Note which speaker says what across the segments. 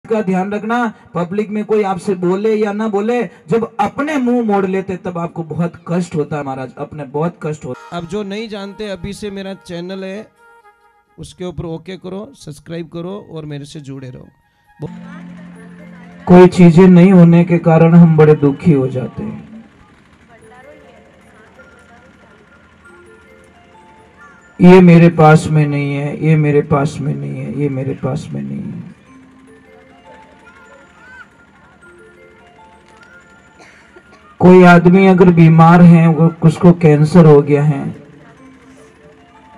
Speaker 1: का ध्यान रखना, पब्लिक में कोई आपसे बोले या ना बोले, जब अपने मुंह मोड़ लेते तब आपको बहुत कष्ट होता है महाराज, अपने बहुत कष्ट होता है।
Speaker 2: अब जो नहीं जानते, अभी से मेरा चैनल है उसके ऊपर ओके करो, सब्सक्राइब करो और मेरे से जुड़े रहो।
Speaker 1: कोई चीजें नहीं होने के कारण हम बड़े दुखी हो जाते हैं। ये मेरे पास में नहीं है, ये मेरे पास में नहीं है, ये मेरे पास में नहीं है। कोई आदमी अगर बीमार है, उसको कैंसर हो गया है,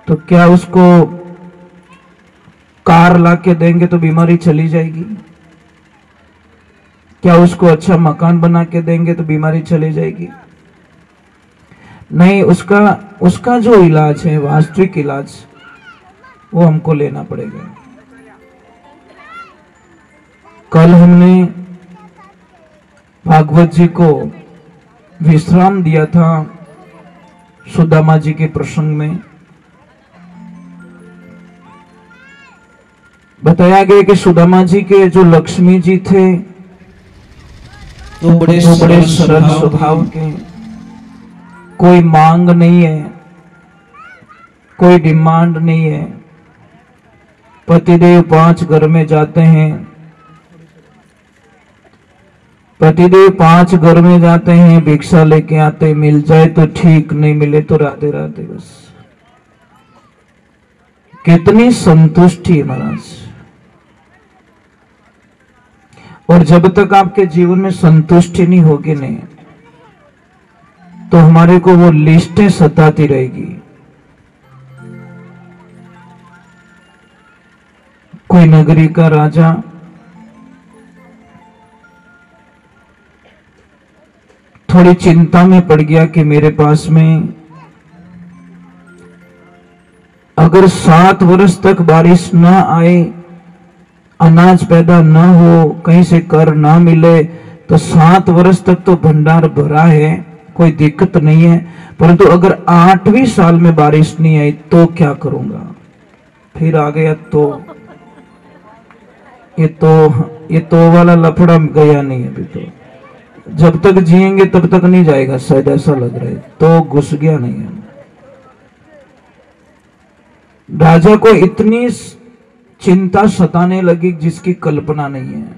Speaker 1: तो क्या उसको कार ला के देंगे तो बीमारी चली जाएगी? क्या उसको अच्छा मकान बना के देंगे तो बीमारी चली जाएगी? नहीं, उसका जो इलाज है, वास्तविक इलाज, वो हमको लेना पड़ेगा। कल हमने भागवत जी को विश्राम दिया था सुदामा जी के प्रसंग में। बताया गया कि सुदामा जी के जो लक्ष्मी जी थे तो बड़े सरल स्वभाव के, कोई मांग नहीं है, कोई डिमांड नहीं है। पतिदेव 5 घर में जाते हैं, पतिदेव 5 घर में जाते हैं, भिक्षा लेके आते, मिल जाए तो ठीक, नहीं मिले तो राधे राधे बस। कितनी संतुष्टि है महाराज। और जब तक आपके जीवन में संतुष्टि नहीं होगी नहीं, तो हमारे को वो लिस्टें सताती रहेगी। कोई नगरी का राजा थोड़ी चिंता में पड़ गया कि मेरे पास में अगर 7 वर्ष तक बारिश ना आए, अनाज पैदा ना हो, कहीं से कर ना मिले, तो 7 वर्ष तक तो भंडार भरा है, कोई दिक्कत नहीं है। परंतु अगर 8वें साल में बारिश नहीं आई तो क्या करूंगा? फिर आ गया ये तो वाला लफड़ा गया नहीं है अभी। तो जब तक जिएंगे तब तक नहीं जाएगा, शायद ऐसा लग रहा है। तो घुस गया नहीं है। राजा को इतनी चिंता सताने लगी जिसकी कल्पना नहीं है।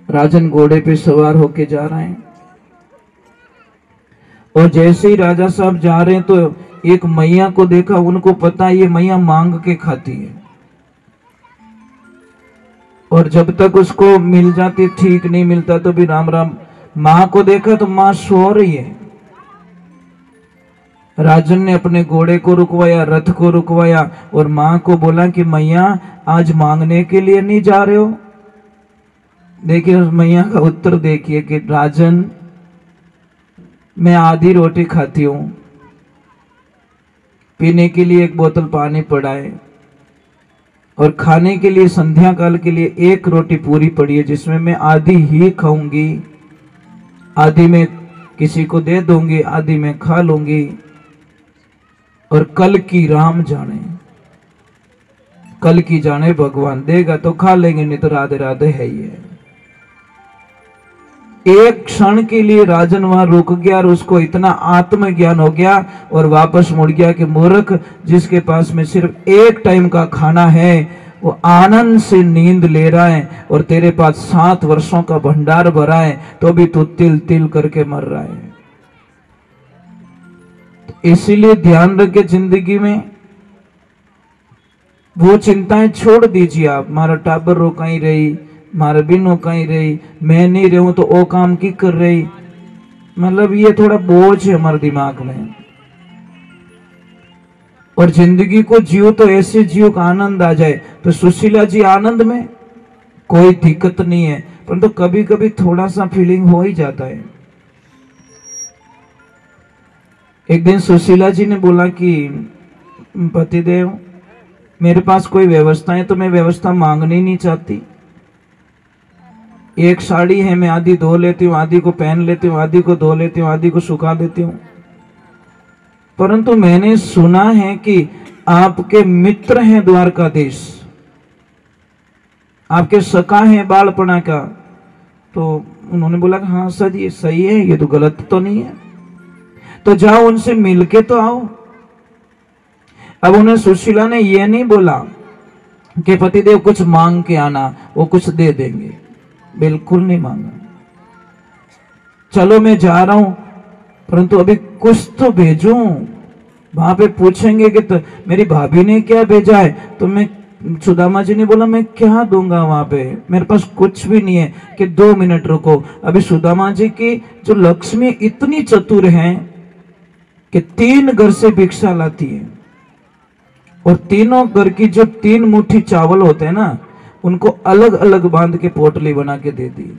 Speaker 1: राजन घोड़े पे सवार होके जा रहे हैं, और जैसे ही राजा साहब जा रहे हैं तो एक मैया को देखा। उनको पता ये मैया मांग के खाती है, और जब तक उसको मिल जाती ठीक, नहीं मिलता तो भी राम राम। मां को देखा तो मां सो रही है। राजन ने अपने घोड़े को रुकवाया, रथ को रुकवाया, और मां को बोला कि मैया आज मांगने के लिए नहीं जा रहे हो? देखिए उस मैया का उत्तर देखिए कि राजन, मैं आधी रोटी खाती हूं, पीने के लिए 1 बोतल पानी पड़ा है, और खाने के लिए संध्या काल के लिए 1 रोटी पूरी पड़ी है, जिसमें मैं आधी ही खाऊंगी, आधी मैं किसी को दे दूंगी, आधी मैं खा लूंगी। और कल की राम जाने, कल की जाने भगवान, देगा तो खा लेंगे, नहीं तो राधे राधे है ही है। एक क्षण के लिए राजन वहां रुक गया, और उसको इतना आत्मज्ञान हो गया और वापस मुड़ गया कि मूर्ख, जिसके पास में सिर्फ 1 टाइम का खाना है, वो आनंद से नींद ले रहा है, और तेरे पास 7 वर्षों का भंडार भरा है, तो भी तू तिल तिल करके मर रहा है। इसीलिए ध्यान रखे, जिंदगी में वो चिंताएं छोड़ दीजिए आप। मारा टाबर रो कहीं रही, मारा बिनो कहीं रही, मैं नहीं रहूं तो ओ काम की कर रही, मतलब ये थोड़ा बोझ है हमारे दिमाग में। और जिंदगी को जियो तो ऐसे जियो का आनंद आ जाए। तो सुशीला जी आनंद में कोई दिक्कत नहीं है, परंतु कभी कभी थोड़ा सा फीलिंग हो ही जाता है। एक दिन सुशीला जी ने बोला कि पतिदेव, मेरे पास कोई व्यवस्था है तो मैं व्यवस्था मांगनी नहीं चाहती। 1 साड़ी है, मैं आधी धो लेती हूँ, आधी को पहन लेती हूँ, आधी को धो लेती हूँ, आधी को सुखा देती हूँ। परंतु मैंने सुना है कि आपके मित्र हैं द्वारकाधीश, आपके सखा है बालपना का। तो उन्होंने बोला कि हाँ सर ये सही है, ये तो गलत तो नहीं है, तो जाओ उनसे मिलके तो आओ। अब उन्हें सुशीला ने ये नहीं बोला कि पतिदेव कुछ मांग के आना, वो कुछ दे देंगे, बिल्कुल नहीं मांगा। चलो मैं जा रहा हूं, परंतु अभी कुछ तो भेजूं। वहां पे पूछेंगे कि तो मेरी भाभी ने क्या भेजा है, तो मैं, सुदामा जी ने बोला मैं क्या दूंगा वहां पे, मेरे पास कुछ भी नहीं है। कि 2 मिनट रुको। अभी सुदामा जी की जो लक्ष्मी इतनी चतुर है कि 3 घर से भिक्षा लाती है, और तीनों घर की जो 3 मुट्ठी चावल होते हैं ना, उनको अलग अलग बांध के पोटली बना के दे दी,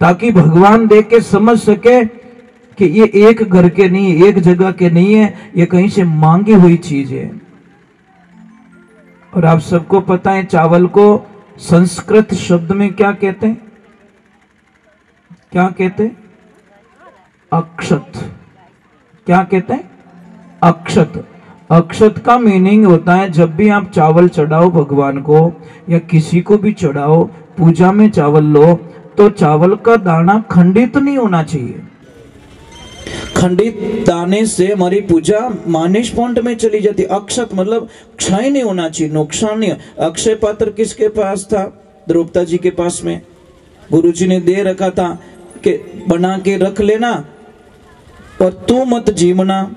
Speaker 1: ताकि भगवान देख के समझ सके कि ये एक घर के नहीं, एक जगह के नहीं है, ये कहीं से मांगी हुई चीज है। और आप सबको पता है चावल को संस्कृत शब्द में क्या कहते हैं? क्या कहते हैं? अक्षत। क्या कहते हैं? अक्षत। अक्षत का मीनिंग होता है जब भी आप चावल चढ़ाओ भगवान को या किसी को भी चढ़ाओ, पूजा में चावल लो, तो चावल का दाना खंडित नहीं होना चाहिए। खंडित दाने से हमारी पूजा मानिश पॉइंट में चली जाती। अक्षत मतलब क्षय नहीं होना चाहिए, नुकसान नहीं। अक्षय पात्र किसके पास था? द्रौपदी जी के पास में। गुरुजी ने दे रखा था कि बना के रख लेना और तू मत जीवना।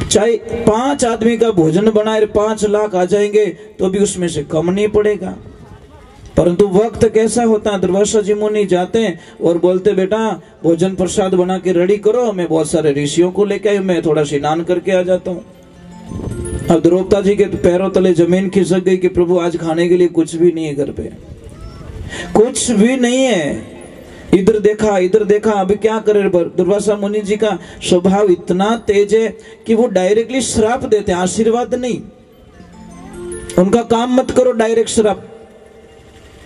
Speaker 1: चाहे 5 आदमी का भोजन बनाए 5 लाख आ जाएंगे तो भी उसमें से कम नहीं पड़ेगा। परंतु वक्त कैसा होता है, दुर्वासा जी मुनि जाते हैं और बोलते बेटा भोजन प्रसाद बना के रेडी करो, मैं बहुत सारे ऋषियों को लेके आई, मैं थोड़ा स्नान करके आ जाता हूँ। अब द्रौपदी जी के पैरों तले जमीन खिसक गई कि प्रभु आज खाने के लिए कुछ भी नहीं है, घर पे कुछ भी नहीं है। इधर देखा, अभी क्या करे। दुर्वासा मुनि जी का स्वभाव इतना तेज है कि वो डायरेक्टली श्राप देते हैं, आशीर्वाद नहीं। उनका काम मत करो, डायरेक्ट श्राप।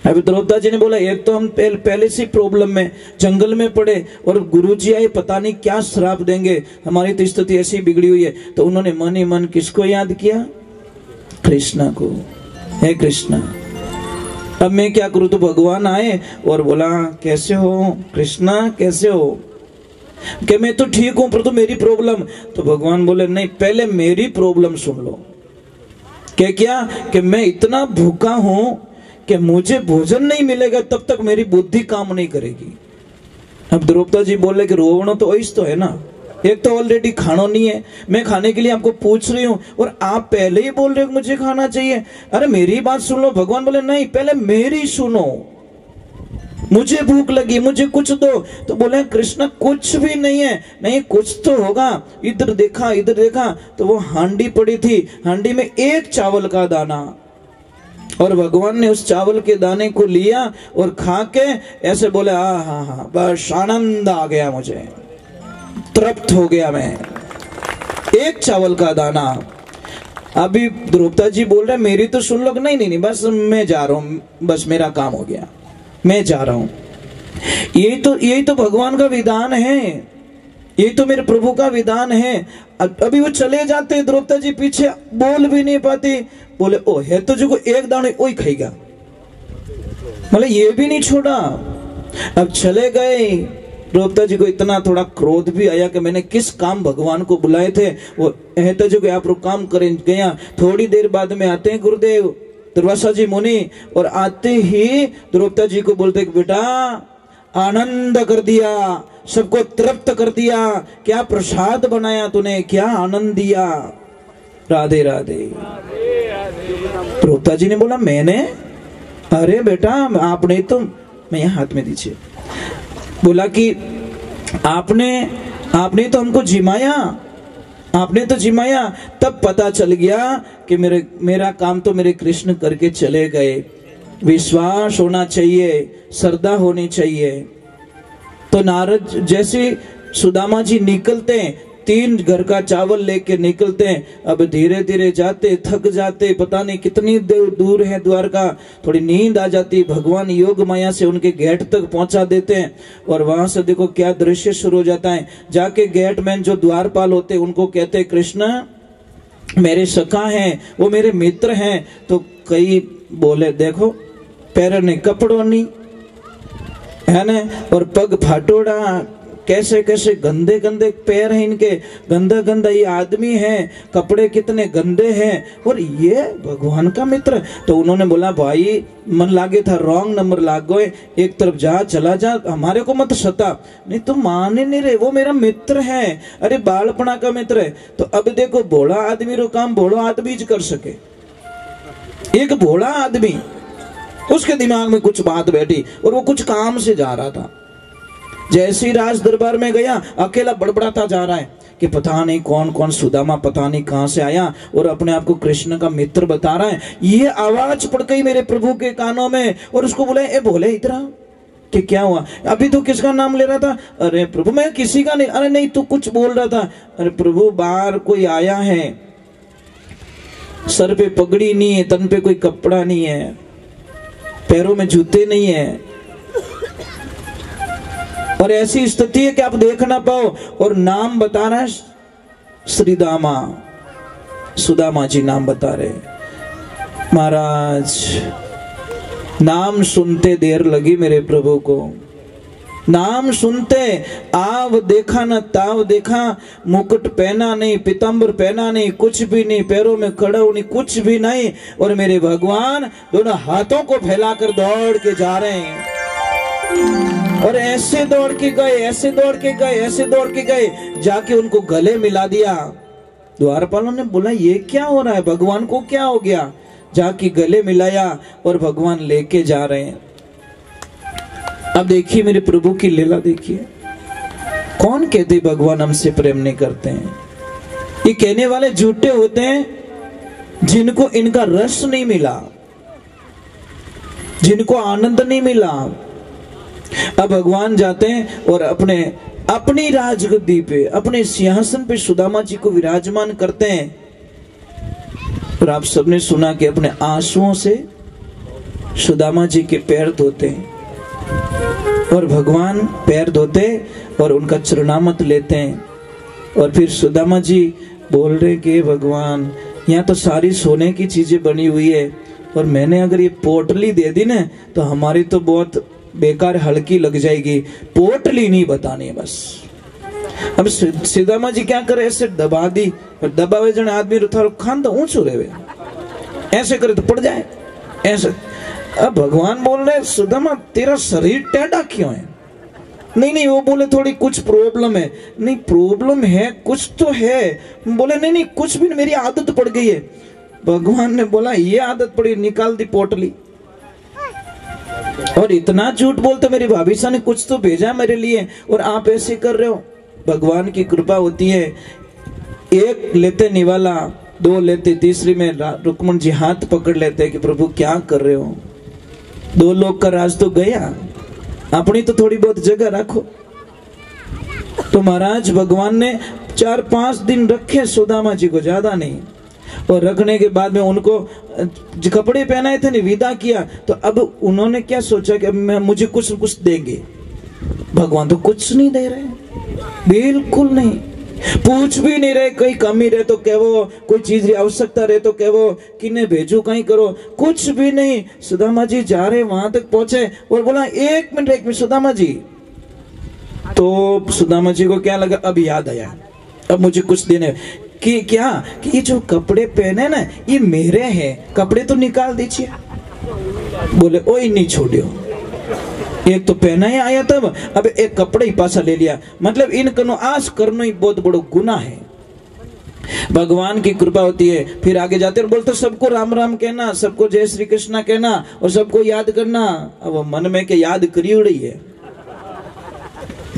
Speaker 1: अभी द्रौपदी जी ने बोला एक तो हम पहले से प्रॉब्लम में जंगल में पड़े और गुरुजी आए, पता नहीं क्या श्राप देंगे, हमारी तो स्थिति ऐसी बिगड़ी हुई है। तो उन्होंने मन ही मन किसको याद किया? कृष्णा को। हे कृष्णा, अब मैं क्या करूं? तो भगवान आए और बोला कैसे हो कृष्णा, कैसे हो? कि मैं तो ठीक हूं, पर तो मेरी प्रॉब्लम। तो भगवान बोले नहीं, पहले मेरी प्रॉब्लम सुन लो। क्या? कि मैं इतना भूखा हूं कि मुझे भोजन नहीं मिलेगा तब तक मेरी बुद्धि काम नहीं करेगी। अब द्रौपदी जी बोले कि रोवणो तो ऐस तो है ना, एक तो ऑलरेडी खाना नहीं है, मैं खाने के लिए आपको पूछ रही हूँ और आप पहले ही बोल रहे हो मुझे खाना चाहिए। अरे मेरी बात सुन लो। भगवान बोले नहीं, पहले मेरी सुनो, मुझे भूख लगी, मुझे कुछ दो। तो बोले कृष्ण कुछ भी नहीं है। नहीं कुछ तो होगा। इधर देखा तो वो हांडी पड़ी थी, हांडी में 1 चावल का दाना, और भगवान ने उस चावल के दाने को लिया और खा के ऐसे बोले हाँ, बस आनंद आ गया, मुझे तृप्त हो गया मैं। 1 चावल का दाना। अभी द्रौपदी जी बोल रहे मेरी तो सुन लो। नहीं, बस मैं जा रहा हूं, बस मेरा काम हो गया, मैं जा रहा हूं। यही तो भगवान का विधान है, यही तो मेरे प्रभु का विधान है। अभी वो चले जाते, द्रौपदी जी पीछे बोल भी नहीं पाती। बोले ओ है तो जो 1 दाने वही खाएगा, मतलब ये भी नहीं छोड़ा। अब चले गए। द्रौपदी जी को इतना थोड़ा क्रोध भी आया कि मैंने किस काम भगवान को बुलाए थे। वो है तो जो आप लोग काम करें गया। थोड़ी देर बाद में आते हैं गुरुदेव दुर्वासा जी मुनि, और आते ही द्रौपदी जी को बोलते बेटा आनंद कर दिया, सबको तृप्त कर दिया, क्या प्रसाद बनाया तूने, क्या आनंद दिया। राधे राधे। द्रौपदी जी ने बोला मैंने? अरे बेटा आपने तो, मैं यहाँ हाथ में दीजिए। बोला कि आपने तो हमको जिमाया, आपने तो जिमाया। तब पता चल गया कि मेरा काम तो मेरे कृष्ण करके चले गए। विश्वास होना चाहिए, श्रद्धा होनी चाहिए। तो नारद जैसे सुदामा जी निकलते हैं, 3 घर का चावल लेके निकलते हैं। अब धीरे धीरे जाते, थक जाते, पता नहीं कितनी दूर है द्वारका, थोड़ी नींद आ जाती। भगवान योग माया से उनके गेट तक पहुंचा देते हैं और वहां से देखो क्या दृश्य शुरू हो जाता है। जाके गेटमैन जो द्वारपाल होते हैं उनको कहते कृष्ण मेरे सखा हैं, वो मेरे मित्र हैं। तो कई बोले देखो पैर ने कपड़ों नहीं है ना, और पग फाटोड़ा, कैसे कैसे गंदे गंदे पैर हैं इनके, गंदा गंदा ये आदमी है, कपड़े कितने गंदे हैं, और ये भगवान का मित्र। तो उन्होंने बोला भाई मन लागे था, रॉन्ग नंबर लाग गए, एक तरफ जा, चला जा, हमारे को मत सता। नहीं तुम माने नहीं रहे, वो मेरा मित्र है, अरे बालपना का मित्र है। तो अब देखो भोला आदमी रो काम भोला आदमी कर सके, एक भोला आदमी, उसके दिमाग में कुछ बात बैठी और वो कुछ काम से जा रहा था। जैसे ही राज दरबार में गया अकेला बड़बड़ाता जा रहा है कि पता नहीं कौन कौन सुदामा पता नहीं कहां से आया और अपने आप को कृष्ण का मित्र बता रहा है। ये आवाज पड़ गई मेरे प्रभु के कानों में और उसको बोले ए भोले इधर आ, कि क्या हुआ, अभी तो किसका नाम ले रहा था? अरे प्रभु मैं किसी का नहीं। अरे नहीं तू कुछ बोल रहा था। अरे प्रभु बाहर कोई आया है, सर पे पगड़ी नहीं है, तन पे कोई कपड़ा नहीं है, पैरों में जूते नहीं है, और ऐसी स्थिति है कि आप देख ना पाओ, और नाम बता रहा है श्रीदामा, सुदामा जी नाम बता रहे। महाराज नाम सुनते देर लगी मेरे प्रभु को, नाम सुनते आव देखा न ताव देखा, मुकुट पहना नहीं, पीताम्बर पहना नहीं, कुछ भी नहीं, पैरों में खड़ो नहीं, कुछ भी नहीं, और मेरे भगवान दोनों हाथों को फैलाकर दौड़ के जा रहे हैं। और ऐसे दौड़ के गए, ऐसे दौड़ के गए, ऐसे दौड़ के गए, जाके उनको गले मिला दिया। द्वारपालों ने बोला ये क्या हो रहा है, भगवान को क्या हो गया? जाके गले मिलाया और भगवान लेके जा रहे हैं। अब देखिए मेरे प्रभु की लीला देखिए। कौन कहते भगवान हमसे प्रेम नहीं करते हैं? ये कहने वाले झूठे होते हैं जिनको इनका रस नहीं मिला, जिनको आनंद नहीं मिला। अब भगवान जाते हैं और अपनी राजगद्दी पे, अपने सिंहासन पे सुदामा जी को विराजमान करते हैं। और आप सबने सुना कि अपने आंसुओं से सुदामा जी के पैर धोते हैं, और भगवान पैर धोते और उनका चरणामत लेते हैं। और फिर सुदामा जी बोल रहे कि भगवान यहाँ तो सारी सोने की चीजें बनी हुई है, और मैंने अगर ये पोटली दे दी ना तो हमारी तो बहुत बेकार हल्की लग जाएगी, पोटली नहीं बतानी बस। अब सुदामा जी क्या करे, ऐसे दबा दी, और दबावे जने आदमी थारो खान तो ऊंचो रहे, ऐसे करे तो पड़ जाए ऐसे। अब भगवान बोल रहे सुदामा तेरा शरीर टेढ़ा क्यों है? नहीं नहीं, वो बोले थोड़ी कुछ प्रॉब्लम है। नहीं प्रॉब्लम है कुछ तो है। बोले नहीं नहीं कुछ भी नहीं, मेरी आदत पड़ गई है। भगवान ने बोला ये आदत पड़ी, निकाल दी पोटली। और इतना झूठ बोलते, मेरी भाभी सा ने कुछ तो भेजा मेरे लिए और आप ऐसे कर रहे हो। भगवान की कृपा होती है, एक लेते निवाला, दो लेते तीसरी में रुक्मण जी हाथ पकड़ लेते कि प्रभु क्या कर रहे हो, दो लोग का राज तो गया, अपनी तो थोड़ी बहुत जगह रखो। तो महाराज भगवान ने 4-5 दिन रखे सुदामा जी को, ज्यादा नहीं। और रखने के बाद में उनको जो कपड़े पहनाए थे विदा किया। तो अब उन्होंने क्या सोचा कि मुझे कुछ न कुछ देंगे। भगवान तो कुछ नहीं दे रहे, बिल्कुल नहीं, पूछ भी नहीं रहे। कहीं कमी रहे तो कहो, कोई चीज की आवश्यकता रहे तो कहो, किन्ने भेजू कहीं करो, कुछ भी नहीं। सुदामा जी जा रहे, वहां तक पहुंचे और बोला एक मिनट सुदामा जी। तो सुदामा जी को क्या लगा, अब याद आया, अब मुझे कुछ देने कि क्या कि ये जो कपड़े पहने ना ये मेरे हैं, कपड़े तो निकाल दीजिए। बोले ओए नहीं छोड़ियो, एक तो पहना ही आया तब, अब एक कपड़े ही पासा ले लिया। मतलब इन कनो आस करना ही बहुत बड़ो गुनाह है। भगवान की कृपा होती है। फिर आगे जाते और बोलते सबको राम राम कहना, सबको जय श्री कृष्णा कहना और सबको याद करना। अब मन में के याद करी उड़ी है,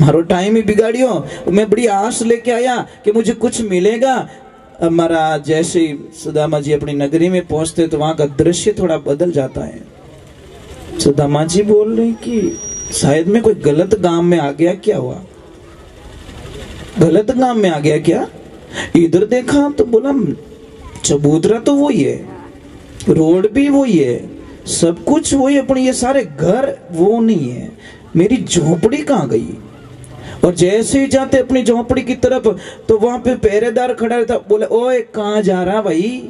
Speaker 1: मारो टाइम ही बिगाड़ियो। मैं बड़ी आस लेके आया कि मुझे कुछ मिलेगा। अब महाराज जैसे सुदामा जी अपनी नगरी में पहुंचते तो वहां का दृश्य थोड़ा बदल जाता है। सुदामा जी बोल रहे कि शायद मैं कोई गलत गांव में आ गया, क्या हुआ, गलत गांव में आ गया क्या? इधर देखा तो बोला चबूतरा तो वही है, रोड भी वही है, सब कुछ वही है, पर ये सारे घर वो नहीं है। मेरी झोपड़ी कहाँ गई? और जैसे ही जाते अपनी झोपड़ी की तरफ तो वहां पे पहरेदार खड़ा रहता। बोले ओए कहाँ जा रहा भाई,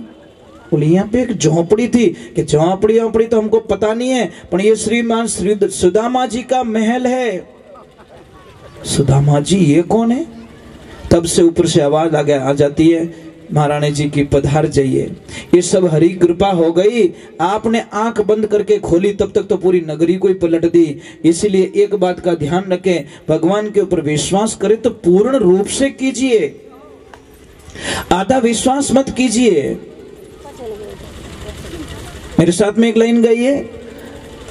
Speaker 1: बोले यहाँ पे एक झोंपड़ी थी कि झोंपड़ी तो हमको पता नहीं है, पर ये श्रीमान श्री सुदामा जी का महल है। सुदामा जी ये कौन है? तब से ऊपर से आवाज आ जाती है, महारानी जी की पधार जाइए। ये सब हरी कृपा हो गई। आपने आंख बंद करके खोली तब तक तो पूरी नगरी को ही पलट दी। इसीलिए एक बात का ध्यान रखें, भगवान के ऊपर विश्वास करें तो पूर्ण रूप से कीजिए, आधा विश्वास मत कीजिए। मेरे साथ में एक लाइन गाइए,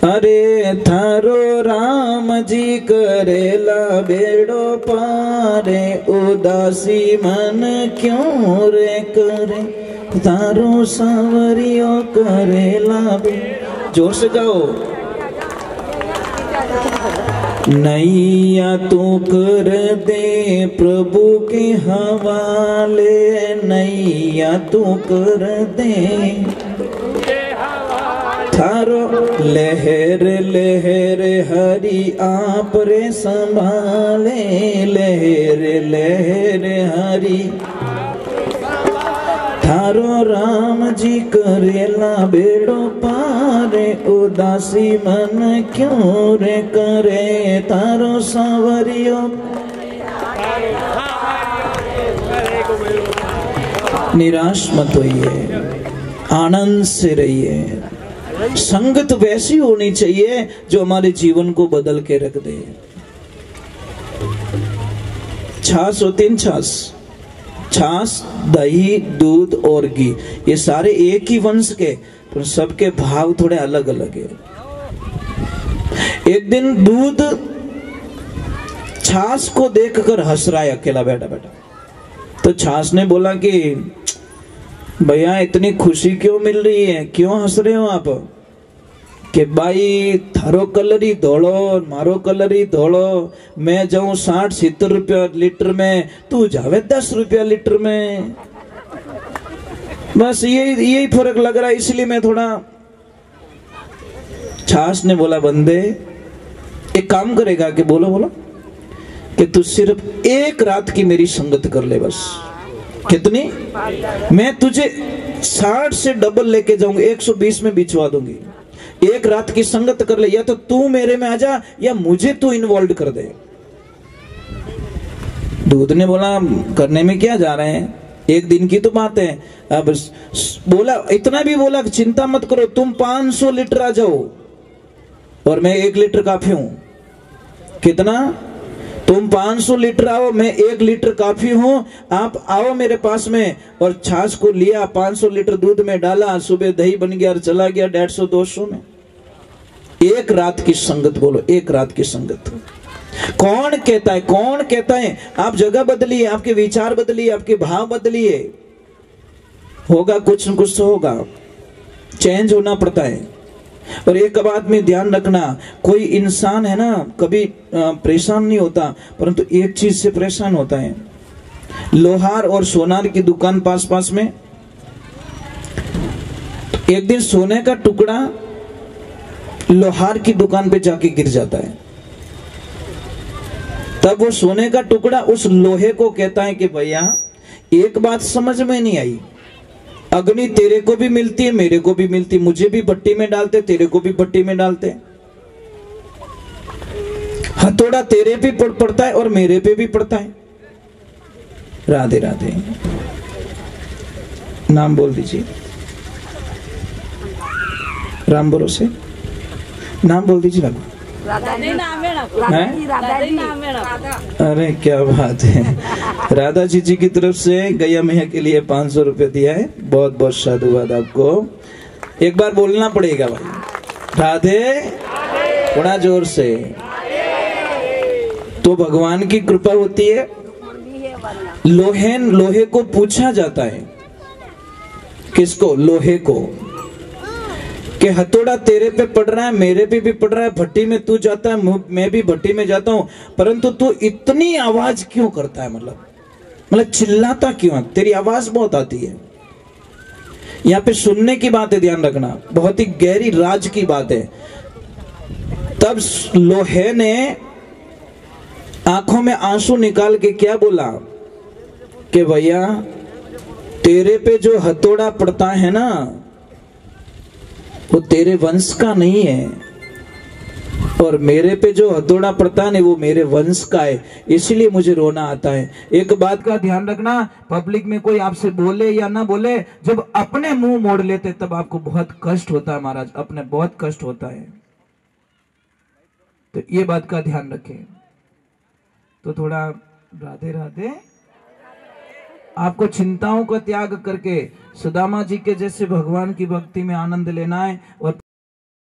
Speaker 1: अरे थारो राम जी करेला बेड़ो पारे, उदासी मन क्यों रे करे, थारो सांवरियो करेला बेड़ो। जोर से गाओ। नैया तू कर दे प्रभु के हवाले, नैया तू कर दे थारो लहर लहर हरि आप रे संभाले, लहर लहर हरि थारो राम जी करेला बेड़ो पारे, उदासी मन क्यों रे करे, थारो सांवरियो। निराश मत होइए, आनंद से रहिए। संगत वैसी होनी चाहिए जो हमारे जीवन को बदल के रख दे। छाछ होती है, छाछ, दही, दूध और घी, ये सारे एक ही वंश के, पर सबके भाव थोड़े अलग अलग है। एक दिन दूध छाछ को देखकर हंस रहा है, अकेला बैठा बैठा। तो छाछ ने बोला कि भैया इतनी खुशी क्यों मिल रही है, क्यों हंस रहे हो आप? कि भाई थारो कलर ही धोलो, मारो कलर ही धोलो, मैं जाऊं 60-70 रुपया लीटर में, तू जावे 10 रुपया लीटर में, बस यही फर्क लग रहा है, इसलिए मैं थोड़ा। छाछ ने बोला बंदे एक काम करेगा कि बोलो बोलो कि तू सिर्फ एक रात की मेरी संगत कर ले बस। कितनी? मैं तुझे 60 से डबल लेके जाऊंगी, 120 में बिचवा दूंगी। एक रात की संगत कर ले, या तो तू मेरे में आ जा या मुझे तू इन्वॉल्व कर दे। दूध ने बोला करने में क्या जा रहे हैं, एक दिन की तो बात है। अब बोला, इतना भी बोला कि चिंता मत करो, तुम 500 लीटर आ जाओ और मैं 1 लीटर काफी हूं। कितना? तुम 500 लीटर आओ, मैं 1 लीटर काफी हूं। आप आओ मेरे पास में। और छाछ को लिया, 500 लीटर दूध में डाला, सुबह दही बन गया और चला गया 150-200 में। एक रात की संगत, बोलो एक रात की संगत। कौन कहता है, कौन कहता है आप जगह बदलिए, आपके विचार बदलिए, आपके भाव बदलिए, होगा कुछ न कुछ तो होगा, चेंज होना पड़ता है। और एक बात में ध्यान रखना, कोई इंसान है ना कभी परेशान नहीं होता, परंतु एक चीज से परेशान होता है। लोहार और सोनार की दुकान पास पास में, एक दिन सोने का टुकड़ा लोहार की दुकान पे जाके गिर जाता है। तब वो सोने का टुकड़ा उस लोहे को कहता है कि भैया एक बात समझ में नहीं आई, अग्नि तेरे को भी मिलती है, मेरे को भी मिलती है, मुझे भी भट्टी में डालते, तेरे को भी भट्टी में डालते, हथौड़ा तेरे पे पड़ता है और मेरे पे भी पड़ता है। राधे राधे। नाम बोल दीजिए, राम भरोसे नाम बोल दीजिए बाबा। अरे क्या बात है। राधा जी की तरफ से गैया मैया के लिए 500 रुपए दिया है, बहुत बहुत साधुवाद आपको। एक बार बोलना पड़ेगा भाई, राधे, थोड़ा जोर से। तो भगवान की कृपा होती है। लोहे को पूछा जाता है, किसको? लोहे को, कि हथौड़ा तेरे पे पड़ रहा है, मेरे पे भी पड़ रहा है, भट्टी में तू जाता है, मैं भी भट्टी में जाता हूं, परंतु तू इतनी आवाज क्यों करता है? मतलब चिल्लाता क्यों है? तेरी आवाज बहुत आती है। यहाँ पे सुनने की बात है, ध्यान रखना, बहुत ही गहरी राज की बात है। तब लोहे ने आंखों में आंसू निकाल के क्या बोला कि भैया तेरे पे जो हथौड़ा पड़ता है ना, वो तेरे वंश का नहीं है, और मेरे पे जो हथौड़ा पड़ता है ना, वो मेरे वंश का है, इसलिए मुझे रोना आता है। एक बात का ध्यान रखना, पब्लिक में कोई आपसे बोले या ना बोले, जब अपने मुंह मोड़ लेते तब आपको बहुत कष्ट होता है महाराज, अपने बहुत कष्ट होता है। तो ये बात का ध्यान रखें। तो थोड़ा राधे राधे। आपको चिंताओं का त्याग करके सुदामा जी के जैसे भगवान की भक्ति में आनंद लेना है और